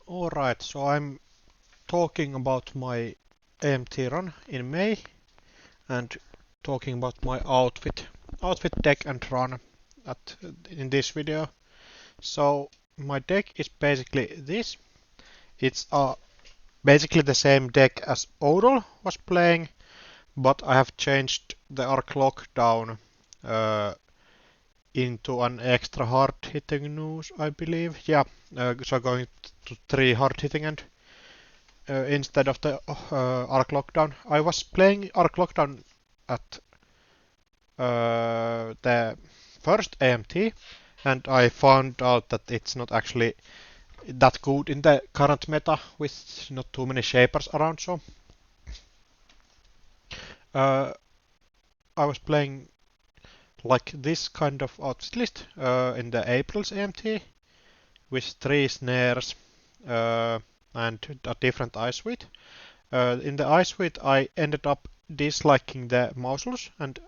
Alright, so I'm talking about my AMT run in May and talking about my outfit deck and run in this video. So my deck is basically this. It's basically the same deck as Odol was playing, but I have changed the arc lockdown uh, into an extra hard hitting news, I believe. Yeah, so going to 3 hard hitting and instead of the arc lockdown. I was playing arc lockdown at the first AMT, and I found out that it's not actually that good in the current meta with not too many shapers around. So uh, I was playing like this kind of outfit list in the April's AMT with 3 snares and a different eye suite. In the ice suite, I ended up disliking the mausoleus, and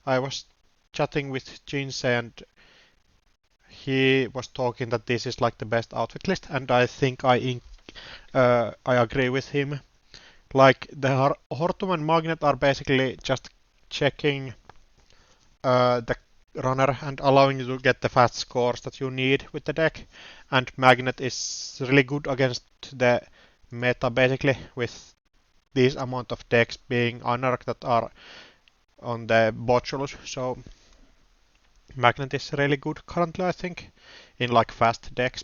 I was chatting with Jinsei, and he was talking that this is like the best outfit list, and I think I agree with him. Like the Hortum and Magnet are basically just checking the runner and allowing you to get the fast scores that you need with the deck, and Magnet is really good against the meta basically with this amount of decks being Anarch that are on the Botulus, so Magnet is really good currently, I think, in like fast decks.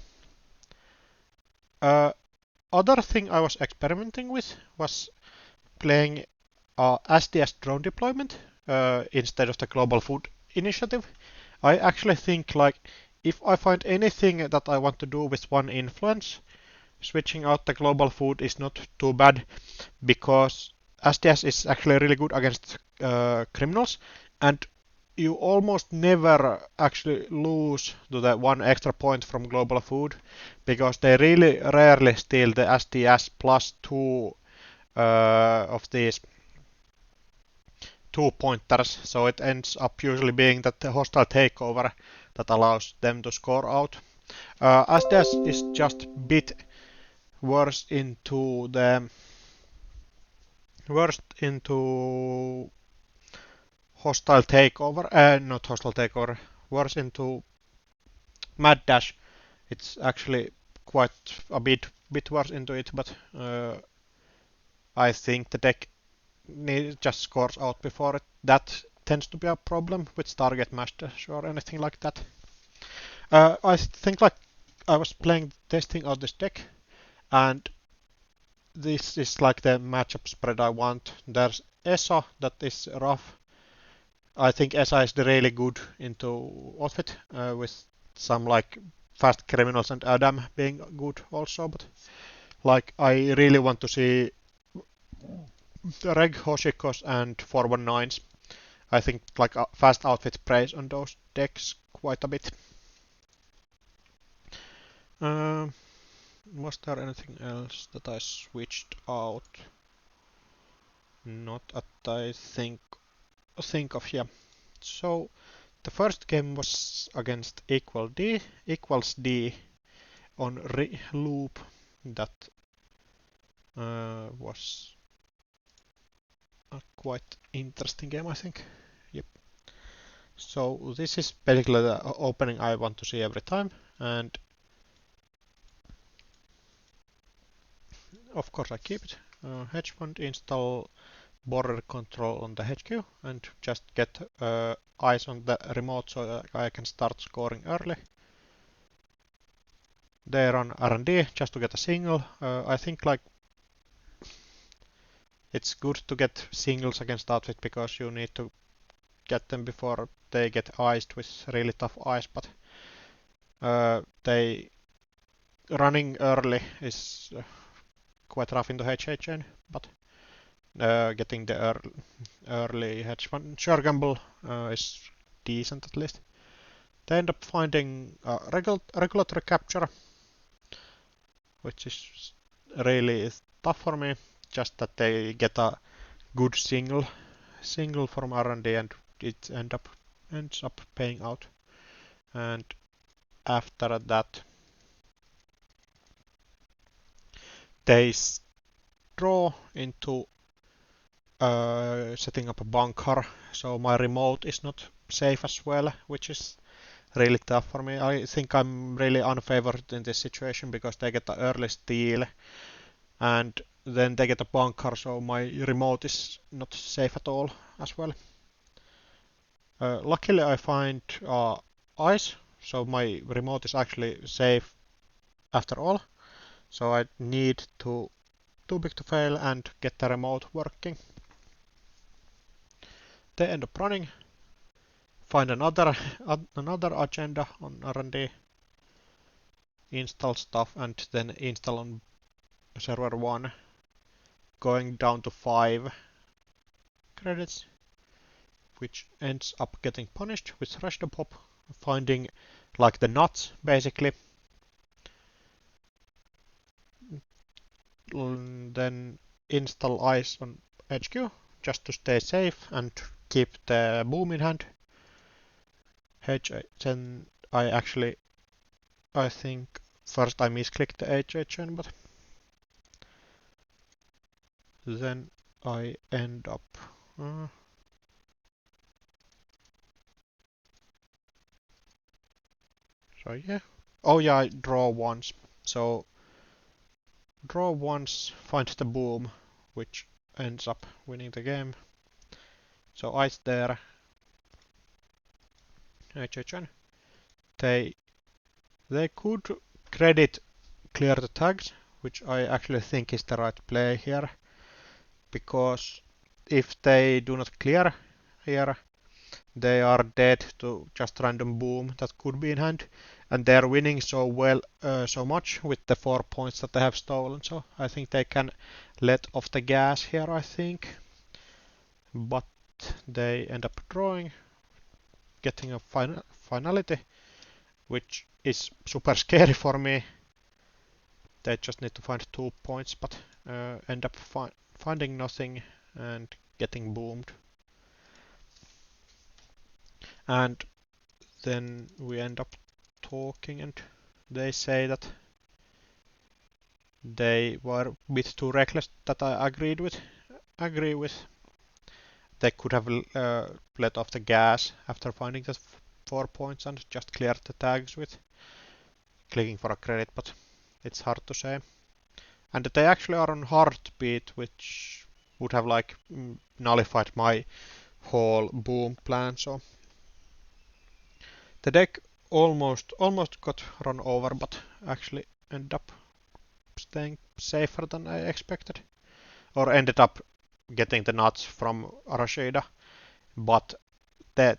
Uh, Other thing I was experimenting with was playing SDS drone deployment instead of the Global Food Initiative. I actually think like if I find anything that I want to do with one influence, switching out the global food is not too bad because SDS is actually really good against criminals, and you almost never actually lose to the one extra point from global food because they really rarely steal the SDS plus 2 of these 2 pointers, so it ends up usually being that the hostile takeover that allows them to score out. SDS is just bit worse into hostile takeover, not hostile takeover, worse into mad dash. It's actually quite a bit worse into it, but I think the deck just scores out before it. That tends to be a problem with target masters or anything like that. I think like I was testing out this deck, and this is like the matchup spread I want. There's Esa that is rough. I think Esa is really good into outfit with some like fast criminals and Adam being good also, but like I really want to see the Reg Hoshikos and 419s. I think like a fast outfit plays on those decks quite a bit. Uh, was there anything else that I switched out? Not that I think of, yeah. So the first game was against equals D on loop. That was a quite interesting game, I think. Yep. So this is basically the opening I want to see every time, and of course I keep it. Hedge fund install border control on the HQ and just get eyes on the remote so I can start scoring early. They run R&D just to get a single. I think like it's good to get singles against outfit because you need to get them before they get iced with really tough ice, but they running early is quite rough into HHN, but getting the early hedge fund sure gamble is decent at least. They end up finding regulatory capture, which is really tough for me. Just that they get a good single from R&D and it ends up paying out. And after that, they draw into setting up a bunker, so my remote is not safe as well, which is really tough for me. I think I'm really unfavored in this situation because they get the early steal and then they get a bunker, so my remote is not safe at all as well. Luckily I find ice, so my remote is actually safe after all. So I need to too big to fail and get the remote working. They end up running, find another agenda on R&D, install stuff, and then install on server 1, going down to 5 credits, which ends up getting punished with rush the pop, finding like the nuts basically. Then install ice on HQ just to stay safe and keep the boom in hand. Then I think first I misclicked the HHN, but then I end up so yeah. Oh yeah, I draw once. So draw once, find the boom, which ends up winning the game. So ice there, HHN. They they could credit clear the tags, which I actually think is the right play here, because if they do not clear here, they are dead to just random boom that could be in hand, and they're winning so well, so much with the 4 points that they have stolen. So I think they can let off the gas here, I think, but they end up drawing, getting a finality, which is super scary for me. They just need to find 2 points, but end up finding nothing and getting boomed. And then we end up talking, and they say that they were a bit too reckless, that I agree with. They could have let off the gas after finding the 4 points and just cleared the tags with clicking for a credit, but it's hard to say. And they actually are on heartbeat, which would have like nullified my whole boom plan. So the deck almost got run over, but actually ended up staying safer than I expected, or ended up getting the nuts from Arashida. But the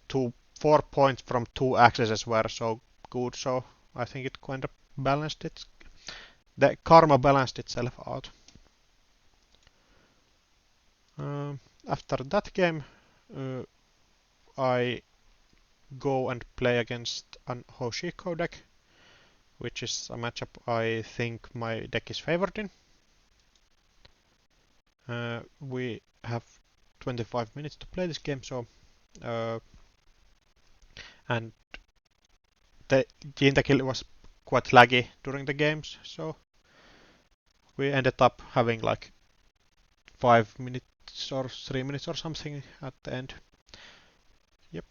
4 points from 2 accesses were so good, so I think it kind of balanced it. The karma balanced itself out. After that game, uh, I go and play against an Hoshiko deck, which is a matchup I think my deck is favored in. We have 25 minutes to play this game, so and the Jinta kill was quite laggy during the games, so we ended up having like 5 minutes or 3 minutes or something at the end. Yep,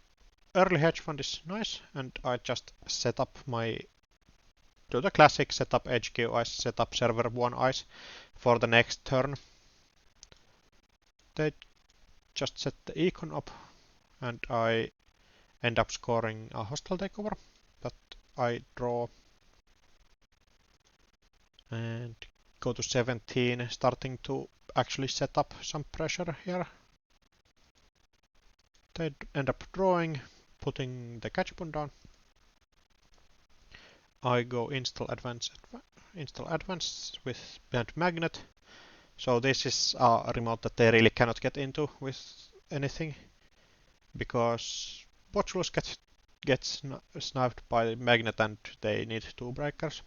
early hedge fund is nice, and I just set up do the classic setup HQ ice, setup server 1 ice for the next turn. They just set the econ up, and I end up scoring a hostile takeover that I draw and go to 17, starting to actually set up some pressure here. They end up drawing, putting the catchpon down. I go install advance with band magnet. So this is a remote that they really cannot get into with anything, because Botulus gets sniped by magnet and they need 2 breakers.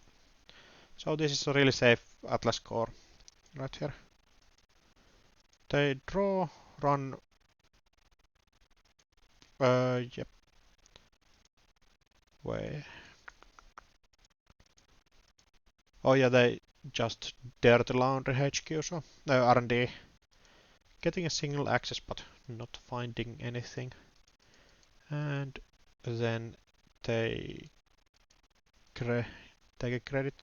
So this is a really safe Atlas core right here. They draw, run, yep, wait. Oh yeah, they just dirty laundry HQ, so R&D getting a single access but not finding anything. And then they take a credit,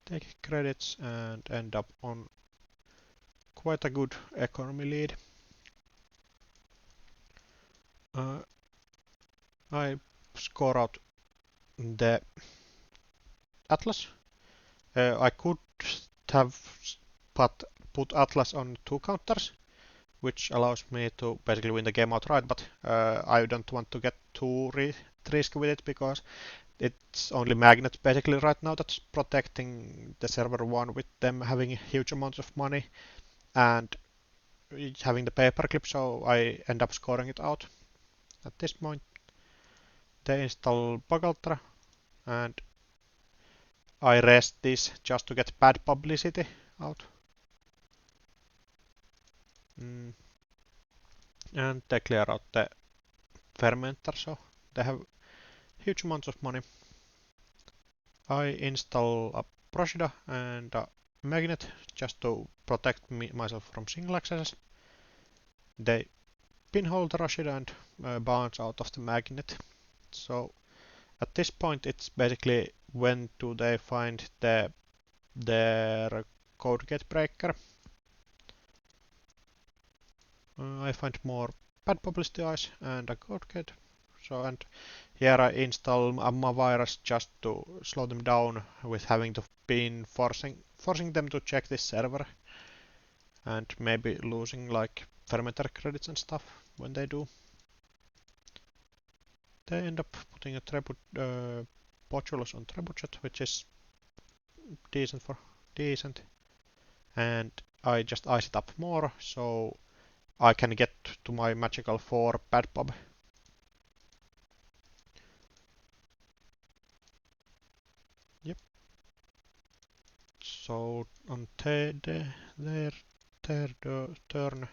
take credits and end up on quite a good economy lead. I score out the Atlas. I could have put Atlas on 2 counters, which allows me to basically win the game outright, but I don't want to get too risky with it because it's only Magnet basically right now that's protecting the server 1 with them having huge amounts of money and having the paperclip, so I end up scoring it out. At this point, they install Bagaltra and I rest this just to get bad publicity out. And they clear out the fermenter, so they have huge amounts of money. I install a Procida and a magnet just to protect myself from single access. They pinhole the Rashida and bounce out of the magnet. So at this point it's basically when do they find their code gate breaker. I find more bad publicity eyes and a code gate. So and here I install a virus just to slow them down with having to been forcing them to check this server and maybe losing like fermenter credits and stuff when they do. They end up putting a Potulus on Trebuchet, which is decent, and I just ice it up more so I can get to my magical 4 bad pub. Yep. So on their turn,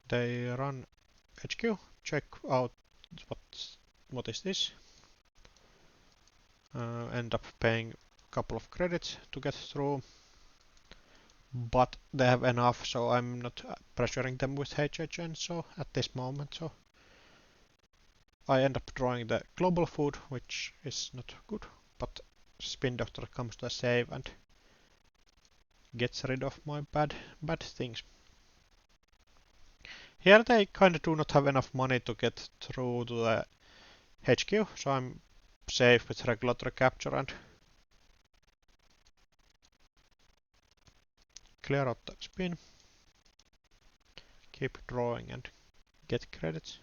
they run HQ, check out what is this, end up paying a couple of credits to get through, but they have enough, so I'm not pressuring them with HHN so at this moment. So I end up drawing the global food, which is not good, but Spin Doctor comes to a save and gets rid of my bad things. Here they kinda do not have enough money to get through to the HQ, so I'm safe with regulatory capture and clear out the spin, keep drawing and get credits.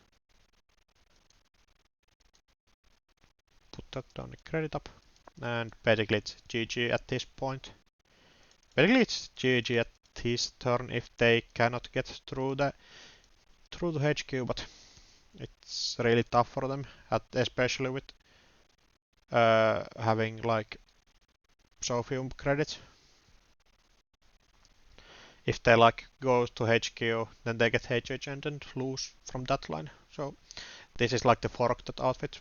Put that down the credit up, and basically it's GG at this point. Basically it's GG at his turn if they cannot get through the HQ, but it's really tough for them, especially with having like so few credits. If they like go to HQ, then they get HH and lose from that line. So this is like the fork that Outfit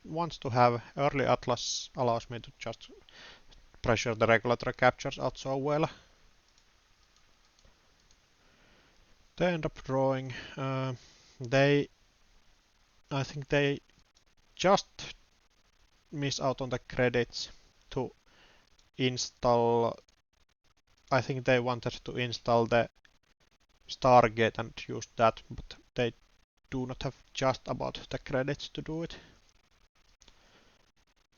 wants to have. Early Atlas allows me to just pressure the regulatory captures out so well. They end up drawing. I think they just miss out on the credits to install. I think they wanted to install the Stargate and use that, but they do not have just about the credits to do it.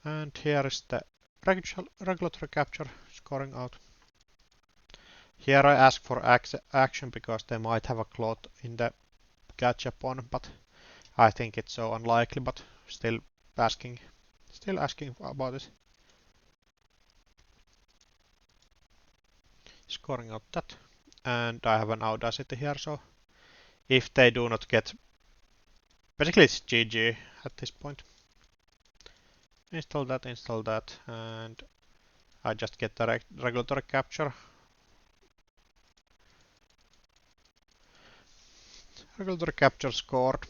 And here is the regulatory capture scoring out. Here I ask for action because they might have a cloth in the gachapon, but I think it's so unlikely, but still asking about it. Scoring out that. And I have an audacity here, so if they do not get, basically it's GG at this point. Install that, and I just get the regulatory capture. Regulatory capture scored.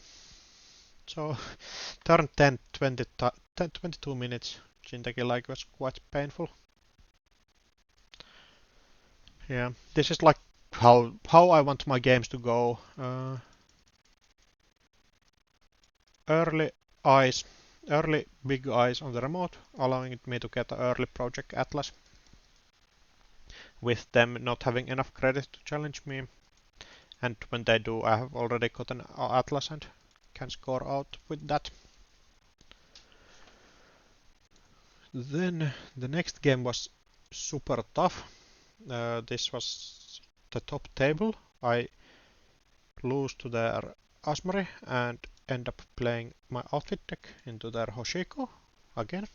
So turn 10, 20, 10, 22 minutes. Jinteki like was quite painful. Yeah, this is like how I want my games to go. Early eyes, early big eyes on the remote, allowing me to get an early project Atlas with them not having enough credit to challenge me. And when they do, I have already got an Atlas and can score out with that. Then the next game was super tough. This was the top table. I lose to their Asmari and end up playing my outfit deck into their Hoshiko again.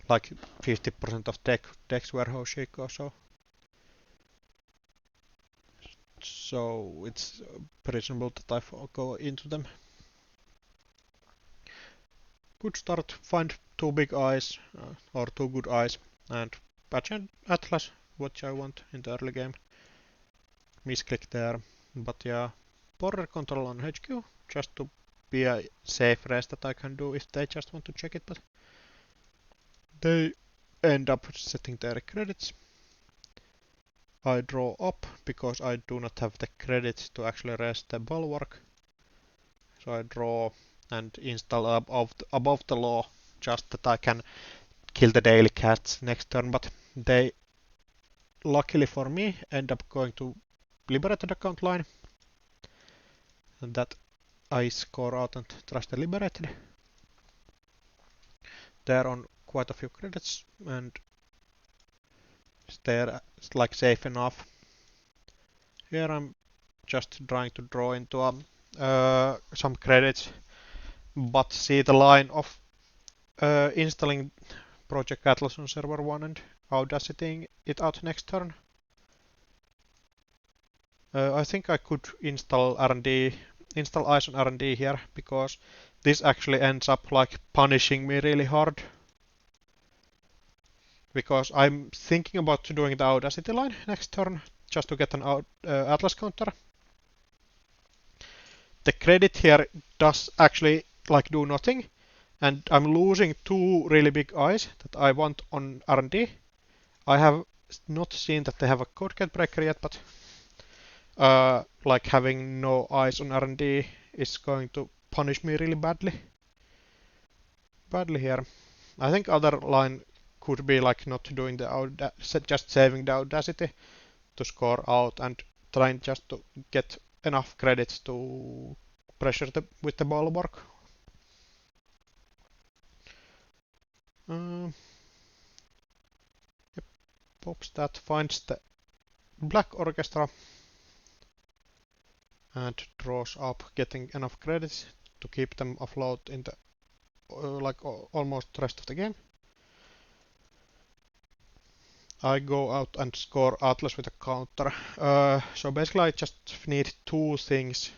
Like 50% of decks were Hoshiko, so it's reasonable that I go into them. Good start, find two big eyes or two good eyes and patch and Atlas, what I want in the early game. Misclick there, but yeah, border control on HQ just to be a safe rest that I can do if they just want to check it, but they end up setting their credits. I draw up because I do not have the credits to actually rest the bulwark. So I draw and install above the law just that I can kill the daily cats next turn, but they luckily for me end up going to liberated account line and that I score out and trust the liberated. They're on quite a few credits and they're like safe enough. Here I'm just trying to draw into some credits, but see the line of installing Project Atlas on server 1 and audacitying it out next turn. I think I could install R&D, install eyes on R&D here because this actually ends up like punishing me really hard. Because I'm thinking about doing the Audacity line next turn just to get an Atlas counter. The credit here does actually like do nothing, and I'm losing two really big eyes that I want on R&D. I have not seen that they have a code gate breaker yet, but like having no eyes on R&D is going to punish me really badly here. I think other line could be like not doing the just saving the Audacity to score out and trying just to get enough credits to pressure with the bulwark. Yep, pops that, finds the black orchestra and draws up, getting enough credits to keep them afloat in the like almost the rest of the game. I go out and score Atlas with a counter. So basically I just need two things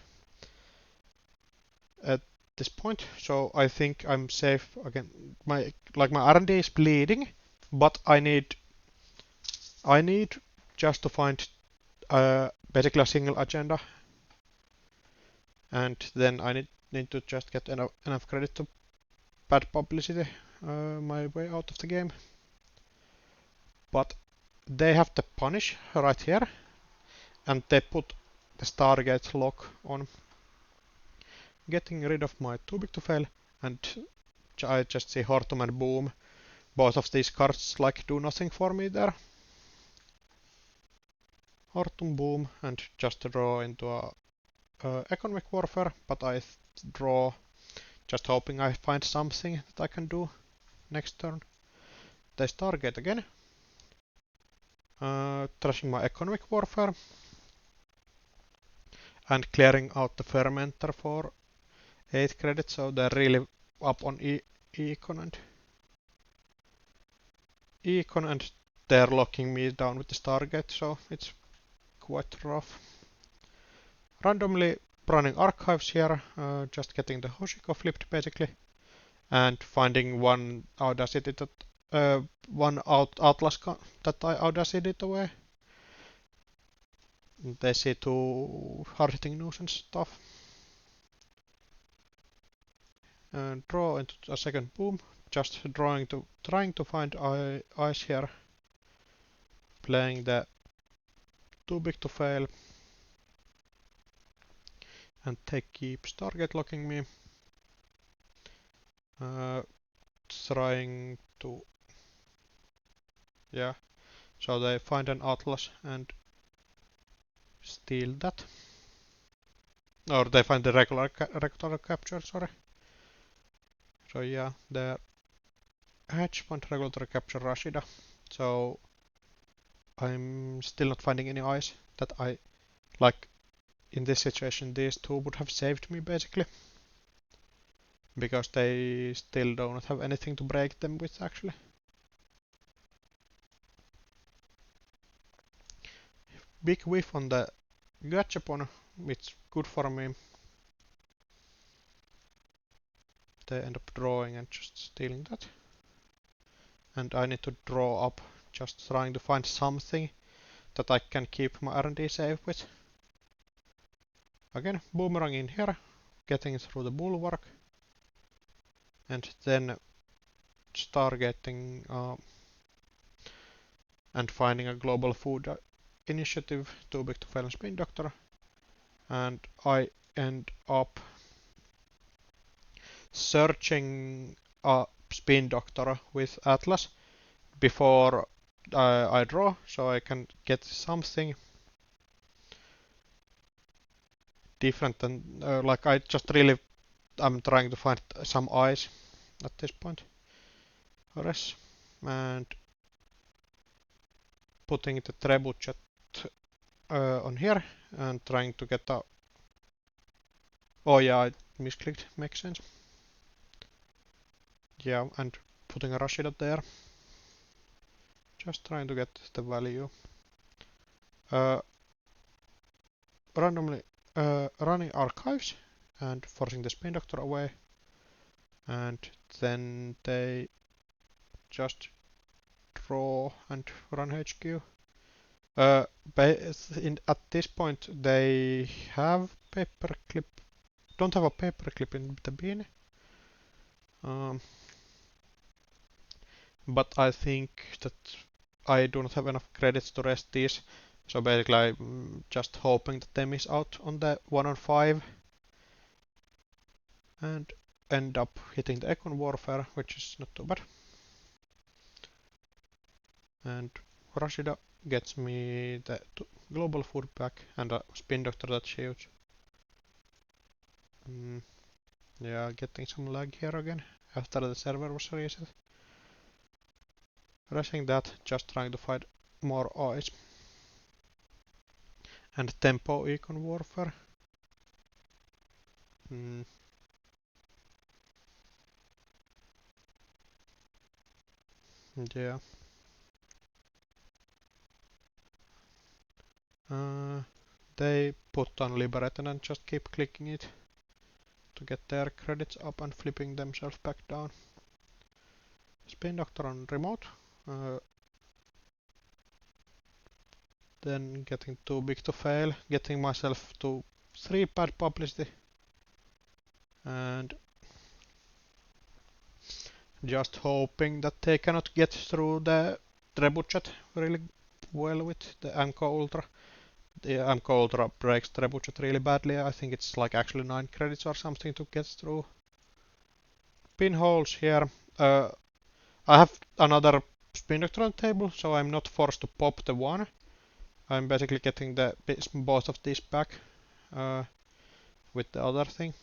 at this point. So I think I'm safe again. My R&D is bleeding, but I need just to find basically a single agenda, and then I need to just get enough credit to bad publicity my way out of the game. But they have the punish right here, and they put the Stargate lock on, getting rid of my too big to fail, and I just see Hortum and Boom. Both of these cards like do nothing for me there. Hortum, Boom, and just draw into a economic warfare, but I draw just hoping I find something that I can do next turn. They Stargate again, trashing my economic warfare and clearing out the fermenter for 8 credits, so they're really up on econ and they're locking me down with the Stargate, so it's quite rough. Randomly running archives here, just getting the Hoshiko flipped basically, and finding one Audacity that one Atlas that I Audacity'd away. They see two hard-hitting nuisance stuff. And draw into a second Boom, just trying to find eyes here, playing the too big to fail. And they keeps target locking me. Trying to... Yeah. So they find an atlas and steal that. Or they find the regular capture, sorry. So yeah, the hedge fund regulatory capture Rashida. So I'm still not finding any eyes that I like. In this situation, these two would have saved me basically, because they still don't have anything to break them with actually. Big whiff on the gachapon, which good for me. They end up drawing and just stealing that. And I need to draw up, just trying to find something that I can keep my R&D safe with. Again, boomerang in here, getting through the bulwark, and then start getting and finding a global food initiative, too big to fail and spin doctor, and I end up searching a spin doctor with Atlas before I draw, so I can get something different than like I'm trying to find some eyes at this point. Res and putting the trebuchet on here and trying to get a... Oh yeah, I misclicked, makes sense. Yeah, and putting a Rashida there. Just trying to get the value. Randomly running archives and forcing the spin doctor away. And then they just draw and run HQ. At this point they have paperclip. Don't have a paperclip in the bin. But I think that I do not have enough credits to rest these. So basically I'm just hoping that they miss out on the 1 on 5 and end up hitting the Econ Warfare, which is not too bad. And Rashida gets me the global food back and a spin doctor that shoots. Yeah, getting some lag here again after the server was reset. Rushing that, just trying to find more eyes. And tempo Econ Warfare. Yeah. They put on Liberated and just keep clicking it to get their credits up and flipping themselves back down. Spin Doctor on remote. Then getting too big to fail. Getting myself to 3 bad publicity. And just hoping that they cannot get through the trebuchet really well with the AMCO Ultra. The AMCO Ultra breaks trebuchet really badly. I think it's like actually 9 credits or something to get through. Pinholes here. I have another spin doctor on the table, so I'm not forced to pop the one. I'm basically getting both of these back with the other thing.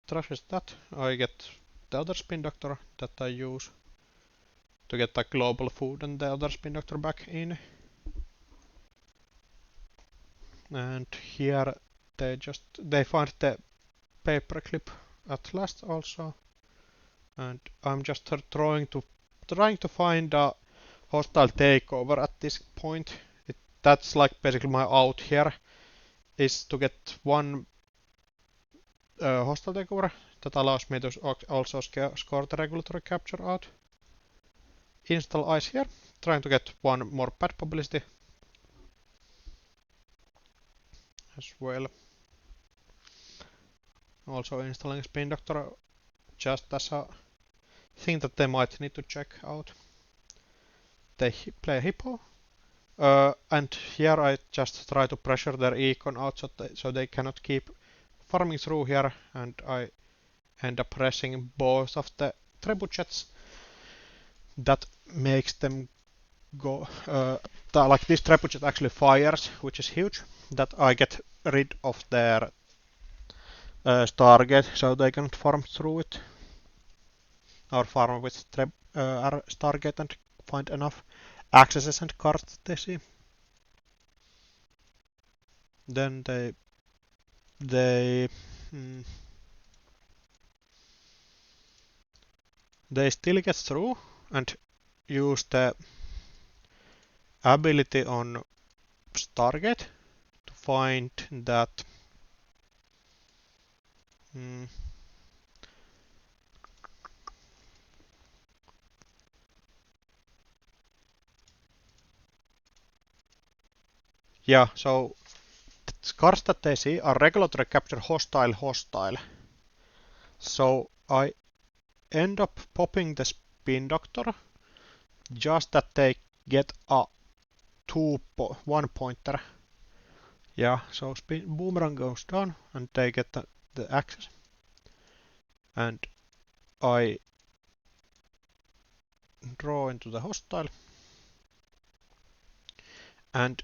Trashes that. I get the other spin doctor that I use to get the global food and the other spin doctor back in. And here they find the paperclip at last also. And I'm just trying to find a hostile takeover at this point. That's like basically my out here, is to get one hostile takeover that allows me to also score the regulatory capture out. Install ice here, trying to get one more bad publicity as well. Also installing spin doctor just as a thing that they might need to check out. They play hippo, And here I just try to pressure their econ out so they cannot keep farming through here, and I end up pressing both of the trebuchets. That makes them go like this trebuchet actually fires, which is huge. That I get rid of their Stargate so they can farm through it, or farm with Stargate and find enough accesses and cards they see. Then they mm, they still get through and use the ability on Stargate to find that mm, yeah, so the cards that they see are regulatory capture hostile hostile. So I end up popping the spin doctor just that they get a 1 pointer. Yeah, so spin boomerang goes down and they get the access. And I draw into the hostile and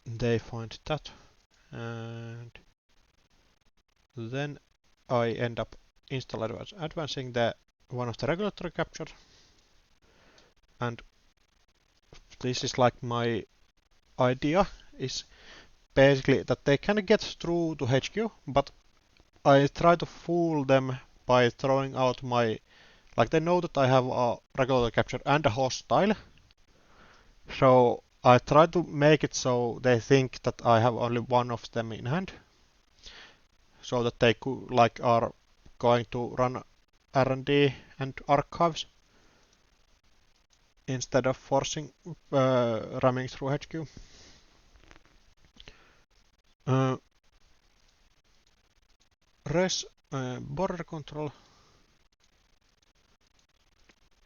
they find that. And then I end up advancing the one of the regulatory capture. And this is like my idea is basically that they can get through to HQ, but I try to fool them by throwing out my, like they know that I have a regular capture and a hostile, so I try to make it so they think that I have only one of them in hand, so that they could, like, are going to run R&D and archives instead of forcing ramming through HQ. Uh, res border control,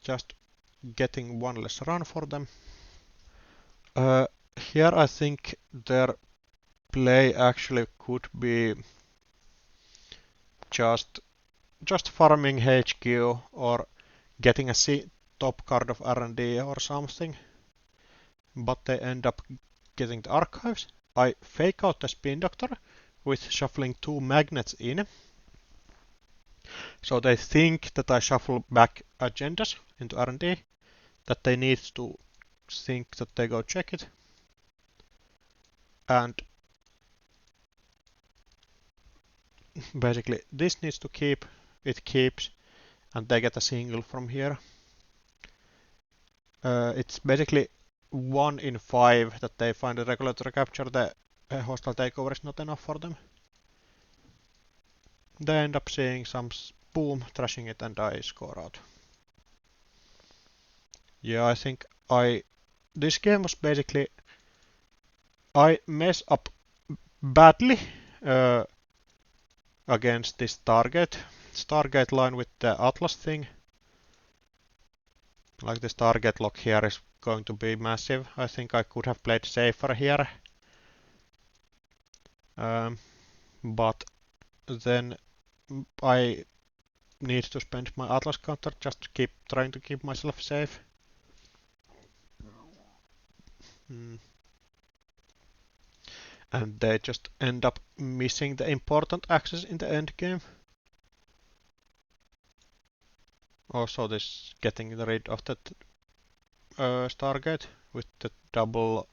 just getting one less run for them. Uh, Here I think their play actually could be just farming HQ or getting a top card of R&D or something, but they end up getting the archives. I fake out the spin doctor with shuffling 2 magnets in, so they think that I shuffle back agendas into R&D, that they need to think that they go check it, and basically this needs to keep, it keeps, and they get a single from here. It's basically 1 in 5 that they find a regulatory capture, the hostile takeover is not enough for them. They end up seeing some boom, trashing it, and I score out. Yeah, I think this game was basically, I mess up badly against this Stargate line with the Atlas thing. Like this target lock here is going to be massive. I think I could have played safer here. But then I need to spend my Atlas counter just to keep trying to keep myself safe. And they just end up missing the important access in the end game. Also this getting rid of that Stargate with the double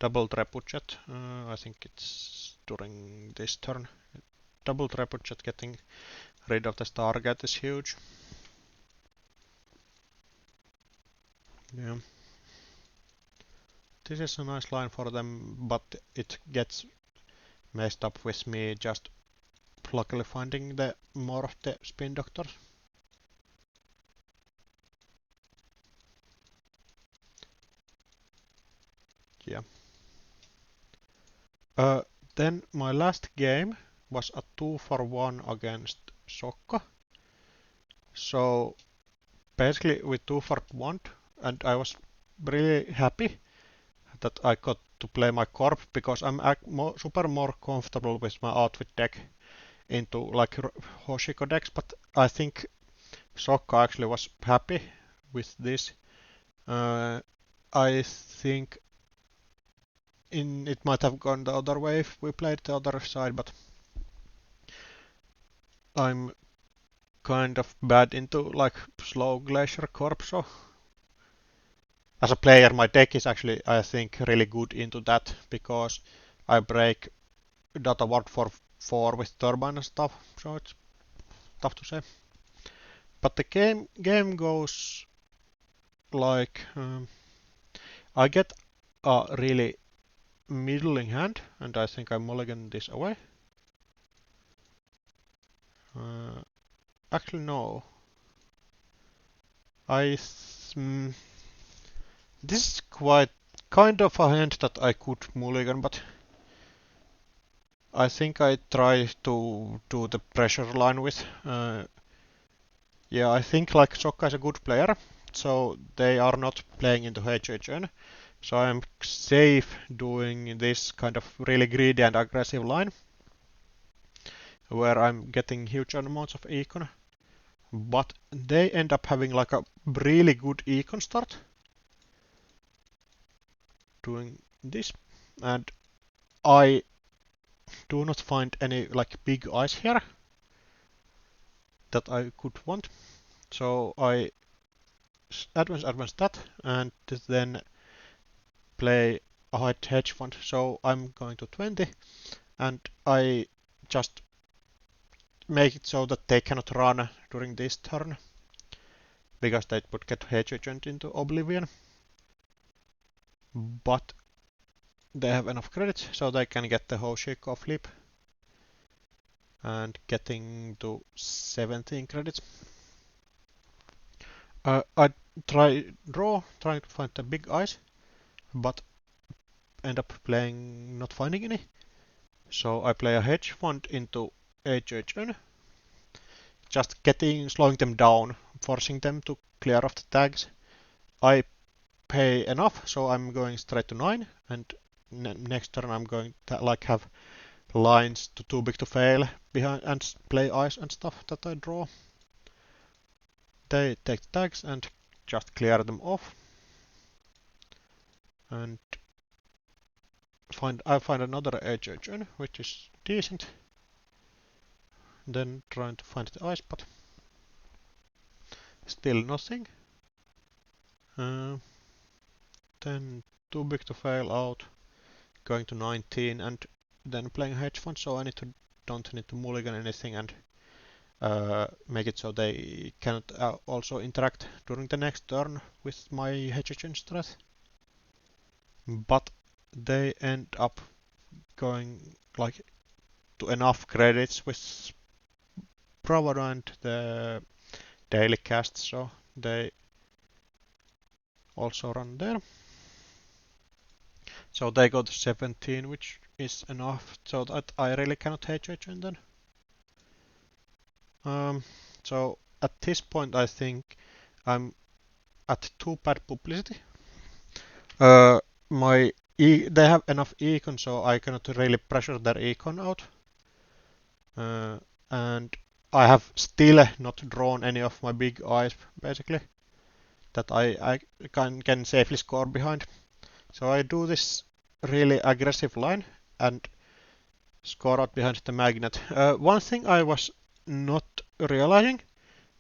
trebuchet. I think it's during this turn. Double trebuchet getting rid of the Stargate is huge. Yeah. This is a nice line for them, but it gets messed up with me just luckily finding the more of the spin doctors. Yeah. Then my last game was a 2-for-1 against Sokka. So basically with 2-for-1, and I was really happy that I got to play my corp because I'm super more comfortable with my outfit deck into like Hoshiko decks, but I think Sokka actually was happy with this. I think it might have gone the other way if we played the other side, but I'm kind of bad into like slow glacier corp, so as a player my deck is actually I think really good into that because I break data ward for 4 with turbine and stuff, so it's tough to say. But the game goes like I get a really middling hand, and I think I mulligan this away. Actually, no. This is quite kind of a hand that I could mulligan, but I think I try to do the pressure line with. Yeah, I think like Sokka is a good player, so they are not playing into HHN. So I'm safe doing this kind of really greedy and aggressive line, where I'm getting huge amounts of econ. But they end up having like a really good econ start, doing this, and I do not find any like big eyes here that I could want. So I advance that, and then play a high hedge fund. So I'm going to 20, and I just make it so that they cannot run during this turn, because they would get hedge agent into oblivion. But they have enough credits, so they can get the Hoshiko flip, and getting to 17 credits. I trying to find the big eyes, but end up playing not finding any. So I play a hedge fund into HHN, just slowing them down, forcing them to clear off the tags. I pay enough, so I'm going straight to 9, and next turn I'm going to like have lines too big to fail behind and play ice and stuff that I draw. They take the tags and just clear them off, and I find another HHN which is decent. Then trying to find the ice, but still nothing. Then too big to fail out, going to 19, and then playing hedge fund, so I don't need to mulligan anything, and make it so they cannot also interact during the next turn with my HHN strat. But they end up going like to enough credits with Bravado and the daily cast, so they also run there. So they got 17, which is enough so that I really cannot HHN then. So at this point I think I'm at too bad publicity. They have enough econ, so I cannot really pressure their econ out. And I have still not drawn any of my big eyes, basically, that I can safely score behind. So I do this really aggressive line and score out behind the magnet. One thing I was not realizing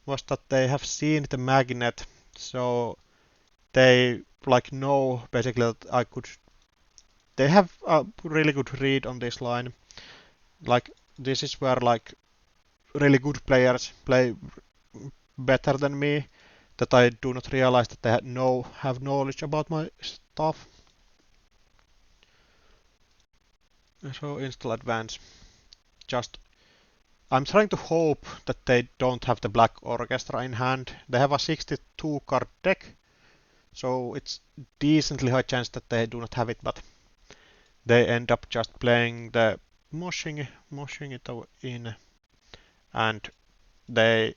was that they have seen the magnet, so they like know basically that I could. They have a really good read on this line. Like this is where like really good players play better than me, that I do not realize that they have knowledge about my stuff. So install advance. Just I'm trying to hope that they don't have the Black Orchestra in hand. They have a 62 card deck, so it's decently high chance that they do not have it, but they end up just playing the moshing it in, and they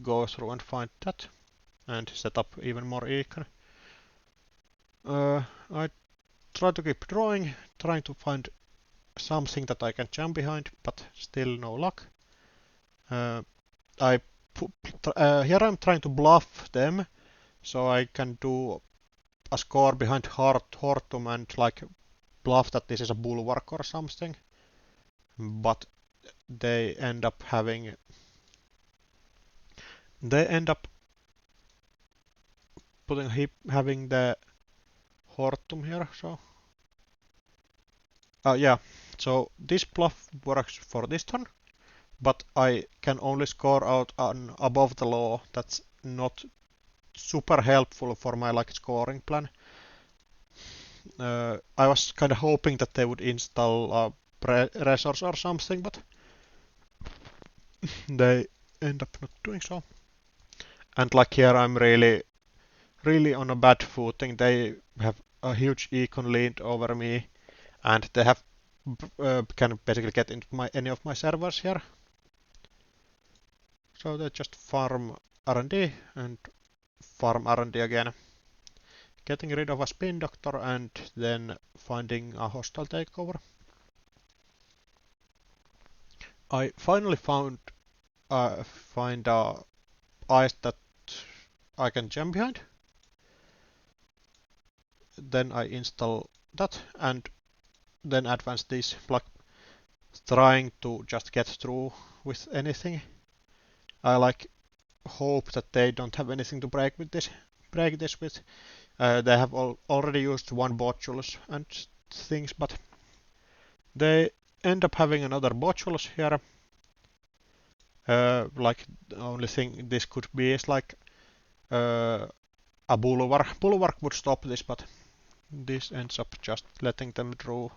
go through and find that and set up even more econ. I try to keep drawing, trying to find something that I can jump behind, but still no luck. I here I'm trying to bluff them, so I can do a score behind Hortum and like bluff that this is a bulwark or something. But they end up having having the Hortum here. So yeah, so this bluff works for this turn, but I can only score out an above the law. That's not super helpful for my like scoring plan. I was kind of hoping that they would install a resource or something, but they end up not doing so. And like here I'm really on a bad footing. They have a huge econ lead over me, and they have can basically get into any of my servers here. So they just farm R&D and farm R&D again. Getting rid of a spin doctor and then finding a hostile takeover. I finally find a ice that I can jump behind. Then I install that and then advance this, like trying to just get through with anything. I like hope that they don't have anything to break this with. They have already used one botulus and things, but they end up having another botulus here. Like the only thing this could be is like a bulwark. Bulwark would stop this, but this ends up just letting them draw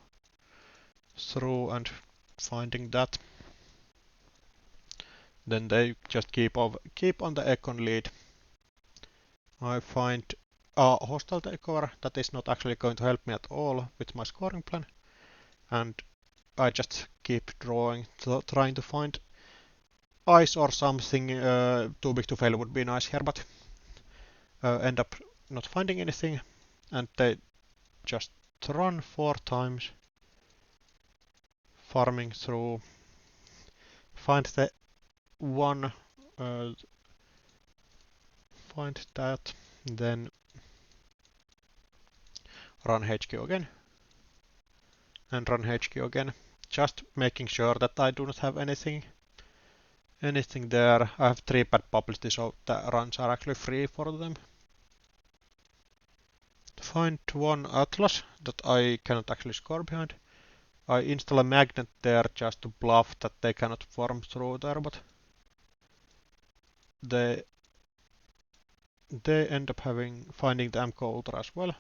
through and finding that. Then they just keep on the econ lead. I find a hostile takeover that is not actually going to help me at all with my scoring plan, and I just keep drawing, trying to find ice or something. Too big to fail would be nice here, but end up not finding anything, and they just run 4 times, farming through, find the one, find that, then run HQ again, and run HQ again, just making sure that I do not have anything there. I have 3 bad publicity, so the runs are actually free for them. Find one Atlas that I cannot actually score behind. I install a magnet there just to bluff that they cannot farm through there, but they end up finding the MK Ultra as well.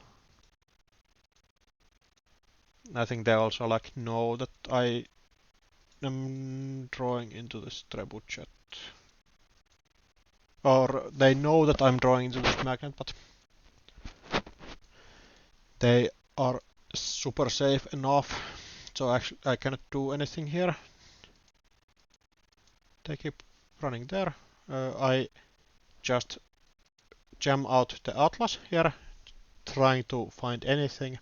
I think they also like know that I am drawing into this trebuchet. Or they know that I'm drawing into this magnet, but they are super safe enough, so actually I cannot do anything here. They keep running there. I just jam out the Atlas here, trying to find anything,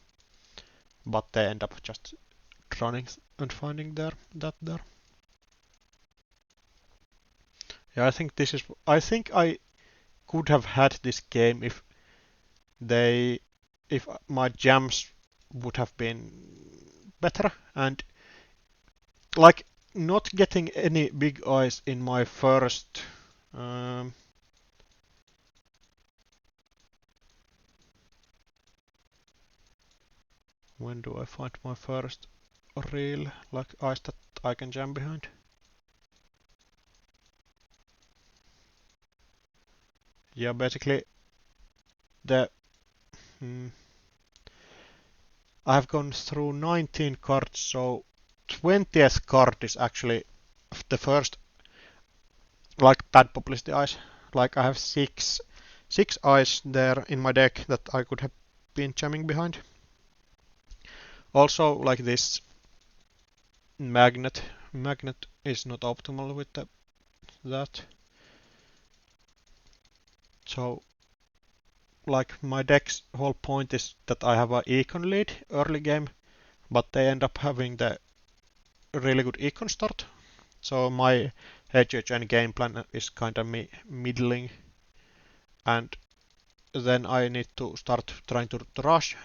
but they end up just running and finding that there. Yeah, I think I could have had this game if my jams would have been better, and like not getting any big eyes in my first when do I find my first real like eyes that I can jam behind? Yeah, basically the I've gone through 19 cards, so 20th card is actually the first like bad publicity eyes. Like I have six eyes there in my deck that I could have been jamming behind. Also, like this magnet is not optimal with that. So like my deck's whole point is that I have a econ lead early game, but they end up having the really good econ start. So my HHN game plan is kind of middling, and then I need to start trying to rush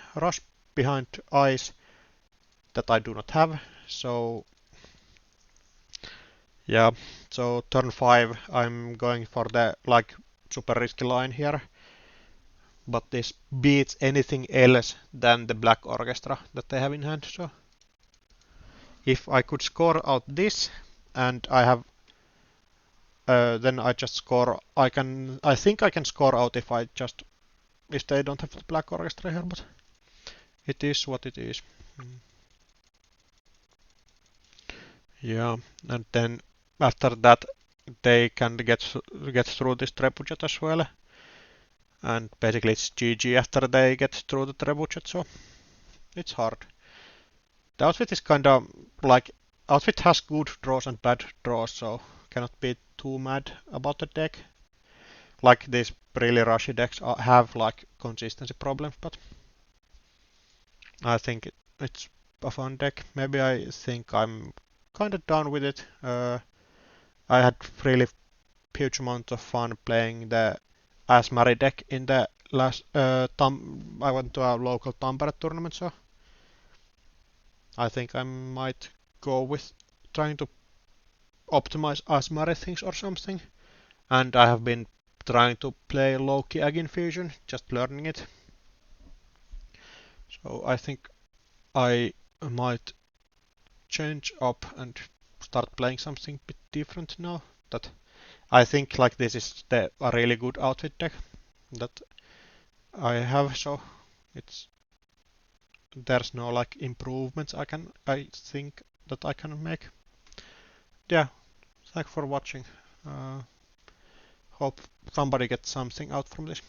behind ice that I do not have. So yeah, so turn 5 I'm going for the like super risky line here, but this beats anything else than the black orchestra that they have in hand. So if I could score out this and I have then I just score. I think I can score out if they don't have the black orchestra here, but it is what it is. Yeah, and then after that they can get through this trebuchet as well, and basically it's GG after they get through the trebuchet. So it's hard. The outfit is kind of like outfit has good draws and bad draws, so cannot be too mad about the deck. Like these really rushy decks have like consistency problems, but I think it's a fun deck. Maybe I think I'm kind of done with it. I had really huge amount of fun playing the Asmari deck in the last I went to a local Tampere tournament, so I think I might go with trying to optimize Asmari things or something. And I have been trying to play Loki Agin Fusion, just learning it. So I think I might change up and start playing something a bit different now. That I think like this is a really good outfit deck that I have, so it's there's no like improvements I think that I can make. Yeah, thanks for watching. Uh, hope somebody gets something out from this.